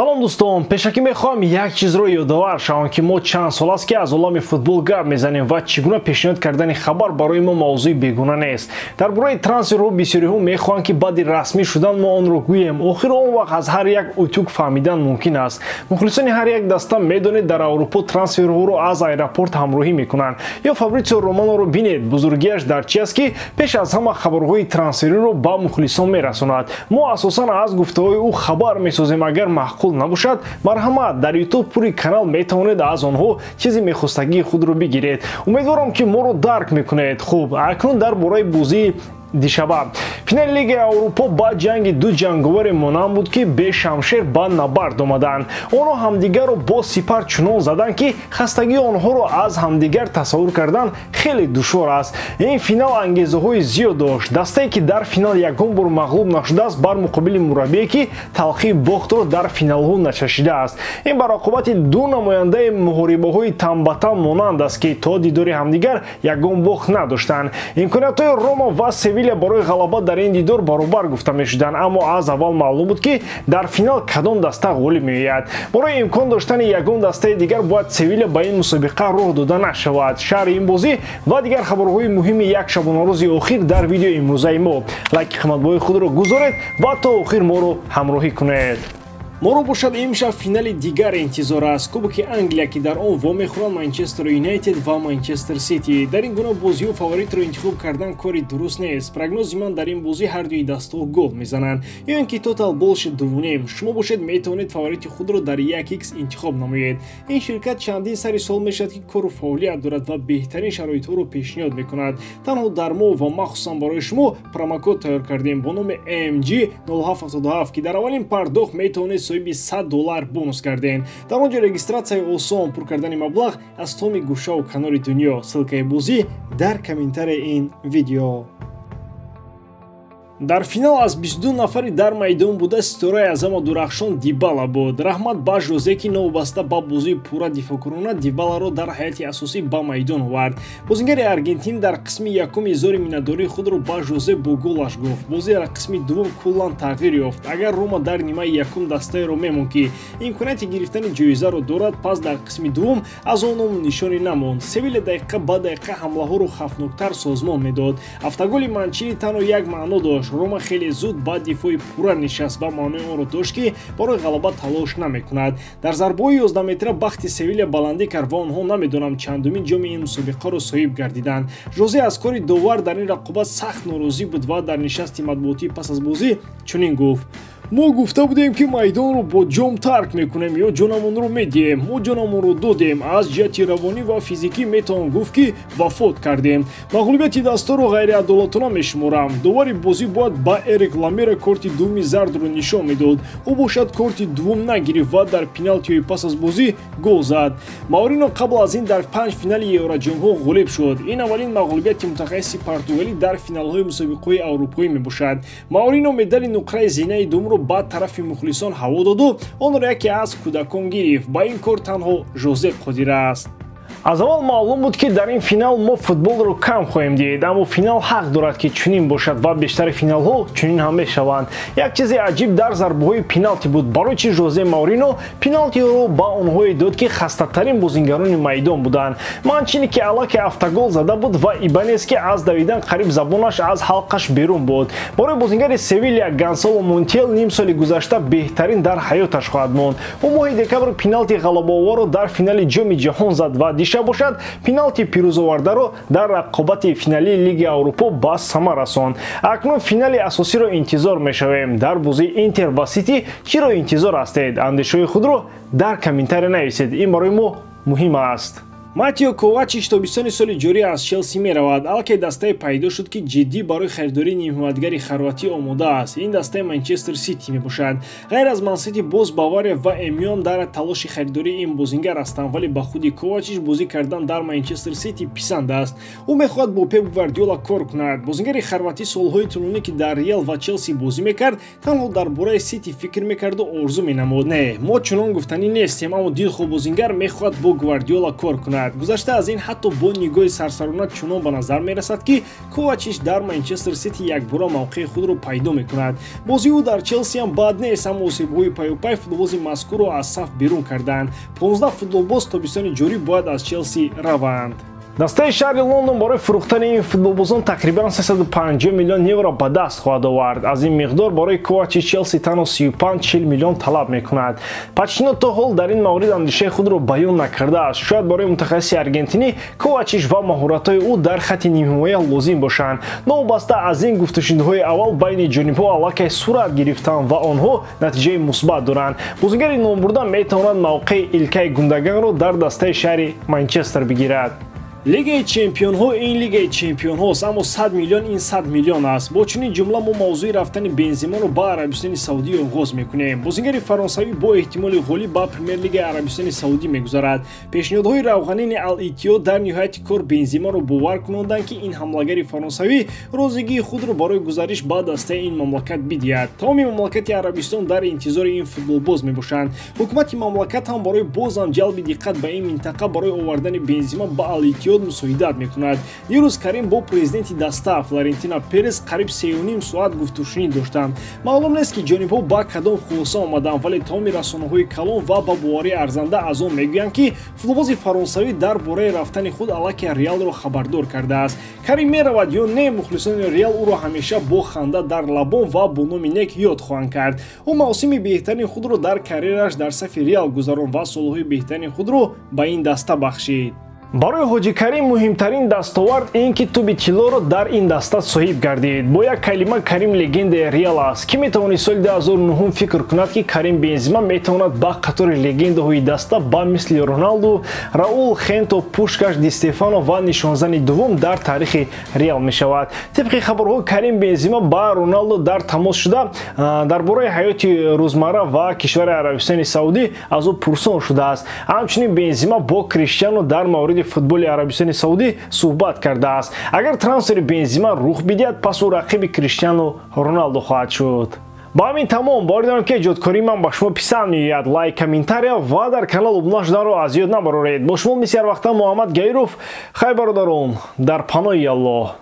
салом дӯстон, пешакӣ мехоҳам як чизро ёдовар шавам ки мо чанд сол аст ки аз олами футбол гап мезанем ва чӣ гуна пешниҳод кардани хабар барои мо мавзӯи бегуна нест. Дар бораи трансферҳо бисёриҳо мехоҳанд ки баъди расмӣ шудан мо онро гӯем. Охир он вақт аз ҳар як утюг фаҳмидан мумкин аст. мухлисони ҳар як даста медонед дар Аврупо трансферҳоро аз аэропорт ҳамроҳӣ мекунанд. ё Фабрицио Романоро бинед, бузургиаш дар чи аст ки пеш аз ҳама хабарҳои трансфериро ба мухлисон мерасонад. Мо асосан аз гуфтаҳои ӯ хабар месозем. Агар маъқул набошад, марҳамат, дар YouTube пури канал метавонед аз онҳо чизи мехостагии худро бигиред. Умедворам ки моро дарк мекунед. Хуб, акнун дар бораи бозии дишаба финали Лигаи Аврупо ба ҷанги ду ҷанговари монанд буд ки бе шамшер ба набард омаданд. Онҳо ҳамдигарро бо сипар чунон заданд ки хастагии онҳоро аз ҳамдигар тасаввур кардан хеле душвор аст. Ин финал ангезаҳои зиёд дошт. Дастае ки дар финал ягон бор мағлуб нашудааст бар муқобили мураббие ки талхии бохтро дар финалҳо начашидааст. Ин бар оқибати ду намояндаи муҳорибаҳои тамбатам монанд аст ки то дидори ҳамдигар ягон бохт надоштанд. Имкониятҳои Рома ва Севилья барои ғалаба дар ин дидор баробар гуфта мешуданд, аммо аз аввал маълум буд ки дар финал кадом даста ғолиб меояд. Барои имкон доштани ягон дастаи дигар бояд Севилья ба ин мусобиқа роҳ дода нашавад. Шаҳри ин бозӣ ва дигар хабарҳои муҳими як шабонарӯзи охир дар видеои имрӯзаи мо. Лайки қиматбоҳои худро гузоред ва то охир моро ҳамроҳӣ кунед. моро бошад имшаб финали дигар интизор аст. Кубоки Англия ки дар он вомехӯранд Манчестер Юнайтед ва Манчестер Сити. Дар ин гуна бозиҳо фаворитро интихоб кардан кори дуруст нест. Прогнози ман дар ин бозӣ ҳардуи дастҳо гол мезананд ё ин ки тотал болши дувунем. Шумо бошед метавонед фаворити худро дар 1x интихоб намоед. Ин ширкат чандин сари сол мешавад ки кору фаъолият дорад ва беҳтарин шароитҳоро пешниҳод мекунад. Танҳо дар мо ва махсусан барои шумо промокод тайёр кардем бо номи AMG 0777 ки дар аввалин пардохт метавонед соҳиби $100 бонус гарден. Дар он ҷо регистратсияи осон, пур кардани маблағ аз томи гӯшаву канори дунё. Ссилкаи бозӣ дар комментарияи ин видео. Дар финал аз 22 нафари дар майдон буда ситораи азама дурахшон Дибала буд. Раҳмат ба Жозе ки новобаста ба бозии пурра дифоъкунона Дибаларо дар ҳайати асосӣ ба майдон овард. Бозингари аргентинӣ дар қисми якум изҳори миннатдории худро ба Жозе бо голаш гуфт. Бозӣ дар қисми дуввум куллан тағйир ёфт. Агар Рома дар нимаи якум дастаеро мемон ки имконияти гирифтани ҷоизаро дорад, пас дар қисми дуввум аз он ному нишоне намонд. Севилья дақиқа ба дақиқа ҳамлаҳоро хавфноктар созмон медод. Автоголи Манчини танҳо як маъно дошт. Рома хеле зуд ба дифои пурра нишаст ва маънои онро дошт ки барои ғалаба талош намекунад. Дар зарбаҳои 11 метра бахти Севилья баландӣ кард ва онҳо намедонам чандумин ҷоми ин мусобиқаро соҳиб гардиданд. Жозе аз кори довар дар ин рақобат сахт норозӣ буд ва дар нишасти матбуотӣ пас аз бозӣ чунин гуфт: мо гуфта будем ки майдонро бо ҷом тарк мекунем ё ҷонамонро медиҳем. Мо ҷонамонро додем. Аз ҷиҳати равонӣ ва физикӣ метавон гуфт ки вафот кардем. мағлубияти дастаро ғайриадолатона мешуморам. довари бозӣ бояд ба Эрик Ламера корти дуввуми зардро нишон медод. ӯ бошад корти дуввум нагирифт ва дар пеналтиҳои пас аз бозӣ гол зад. Маурино қабл аз ин дар 5 финали Евроҷомҳо ғолиб шуд. Ин аввалин мағлубияти мутахассиси португалӣ дар финалҳои мусобиқаҳои аврупоӣ мебошад. Маурино медали нуқраи зинаи думро ба тарафи мухлисон ҳаво доду онро яке аз кӯдакон гирифт. Ба ин кор танҳо Жозе қодир аст. аз аввал маълум буд ки дар ин финал мо футболро кам хоҳем дид, аммо финал ҳақ дорад ки чунин бошад ва бештари финалҳо чунин ҳам мешаванд. Як чизи аҷиб дар зарбаҳои пеналти буд. Барои чи Жозе Маурино пеналтиро ба онҳое дод ки хастатарин бозингарони майдон буданд. Манчини ки аллаке автогол зада буд ва Ибанес ки аз давидан қариб забонаш аз ҳалқаш берун буд. Барои бозингари Севилья Гонсало Монтиел ним соли гузашта беҳтарин дар ҳаёташ хоҳад монд. ӯ моҳи декабр пеналти ғалабаоварро дар финали ҷоми ҷаҳон зад ва дишаб бошад пеналти пирӯзовардаро дар рақобати финалии Лиги Аврупо ба сама расонд. Акнун финали асосиро интизор мешавем. Дар бозии Интер ва Сити чиро интизор ҳастед? Андешаҳои худро дар комментария нависед. Ин барои мо муҳим аст. Матио Ковачич тобистони соли ҷорӣ аз Челси меравад. Алке дастае пайдо шуд ки ҷиддӣ барои харидории нимҳиматгари хорватӣ омода аст. Ин дастаи Манчестер Сити мебошад. ғайр аз Ман-Сити боз Бавария ва Эмион дар талоши харидории ин бозингар ҳастанд, вале ба худи Ковачич бозӣ кардан дар Манчестер Сити писанд аст. ӯ мехоҳад бо Пеп Гвардиола кор кунад. Бозингари хорватӣ солҳои тӯлонӣ ки дар Реал ва Челси бозӣ мекард, танҳо дар бораи Сити фикр мекарду орзу менамуд. Не, мо чунон гуфтанӣ нестем, аммо дилхоҳ бозингар мехоҳад бо Гвардиола кор кунад. мекунад. Гузашта аз ин ҳатто бо нигоҳи сарсарона чунон ба назар мерасад ки Ковачич дар Манчестер Сити якбора мавқеи худро пайдо мекунад. Бозии ӯ дар Челси ҳам бад нест, аммо осебҳои пайопай футболбози мазкурро аз саф берун карданд. 15 футболбоз тобистони ҷорӣ бояд аз Челси раванд. Дастаи шаҳри Лондон барои фурӯхтани ин футболбозон тақрибан 350 миллион евро ба даст хоҳад овард. Аз ин миқдор барои Ковачич Челси танҳо 35-40 миллион талаб мекунад. Почтино то ҳол дар ин маврид андешаи худро баён накардааст. Шояд барои мутахассиси аргентинӣ Ковачич ва маҳоратҳои ӯ дар хатти нимҳимоя лозим бошанд. Новобаста аз ин гуфтушунидҳои аввал байни ҷонибҳо аллакай сурат гирифтанд ва онҳо натиҷаи мусбат доранд. Бозигари номбурда метавонад мавқеи Илкай Гундаганро дар дастаи шаҳри Манчестер бигирад. Лигаи чемпионҳо ин лигаи чемпионҳост, аммо 100 миллион ин 100 миллион аст. Бо чунин ҷумла мо мавзӯи рафтани Бенземаро ба Арабистони Саудӣ оғоз мекунем. Бозигари фаронсавӣ бо эҳтимоли ғолиб ба Премер-лигаи Арабистони Саудӣ мегузарад. Пешниҳодҳои равғанини Ал-Иттиҳод дар ниҳояти кор Бенземаро бовар кунонданд ки ин ҳамлагари фаронсавӣ розигии худро барои гузариш ба дастаи ин мамлакат бидиҳад. Тамоми мамлакати Арабистон дар интизори ин футболбоз мебошанд. ҳукумати мамлакат ҳам барои бозам ҷалби диққат ба ин минтақа барои овардани Бензема ба Ал-Иттиҳод мусоидат мекунад. Дирӯз Карим бо президенти даста Флорентино Перес қариб 3.5 соат гуфтушунӣ доштанд. Маълум нест ки ҷонибҳо ба кадом хулоса омаданд, вале тамоми расонаҳои калон ва ба боварии арзанда аз он мегӯянд ки футболбози фаронсавӣ дар бораи рафтани худ аллакай Реалро хабардор кардааст. Карим меравад ё не, мухлисони Реал ӯро ҳамеша бо ханда дар лабон ва бо номи нек ёд хоҳанд кард. ӯ мавсими беҳтарини худро дар карьераш дар сафи Реал гузаронд ва солҳои беҳтарини худро ба ин даста бахшид. барои Ҳоҷӣ Карим муҳимтарин дастовард ин ки туби тиллоро дар ин даста соҳиб гардид. Бо як калима Карим легендаи Реал аст. Ки метавонид соли 2009 фикр кунад ки Карим Бензема метавонад ба қатори легендаҳои даста ба мисли Роналду, Раул, Хенто, Пушкаш, Ди Стефано ва нишонзани дуввум дар тарихи Реал мешавад. Тибқи хабарҳо Карим Бензема ба Роналду дар тамос шуда дар бораи ҳаёти рӯзмарра ва кишвари Арабистони Саудӣ аз ӯ пурсон шудааст. Ҳамчунин Бензема бо Криштиану дар мавриди футболи Арабистони Саудӣ суҳбат кардааст. Агар трансфери Бензема рух бидиҳад, пас ӯ рақиби Криштиану Роналду хоҳад шуд. ба ҳамин тамом боридам ки эҷодкории ман ба шумо писанд меояд. Лайк, комментария ва дар канал обуна шуданро аз ёд набароред. Бо шумо мисли ҳар вақта Муҳаммад Гаиров. Хай бародарон, дар паноҳи Аллоҳ.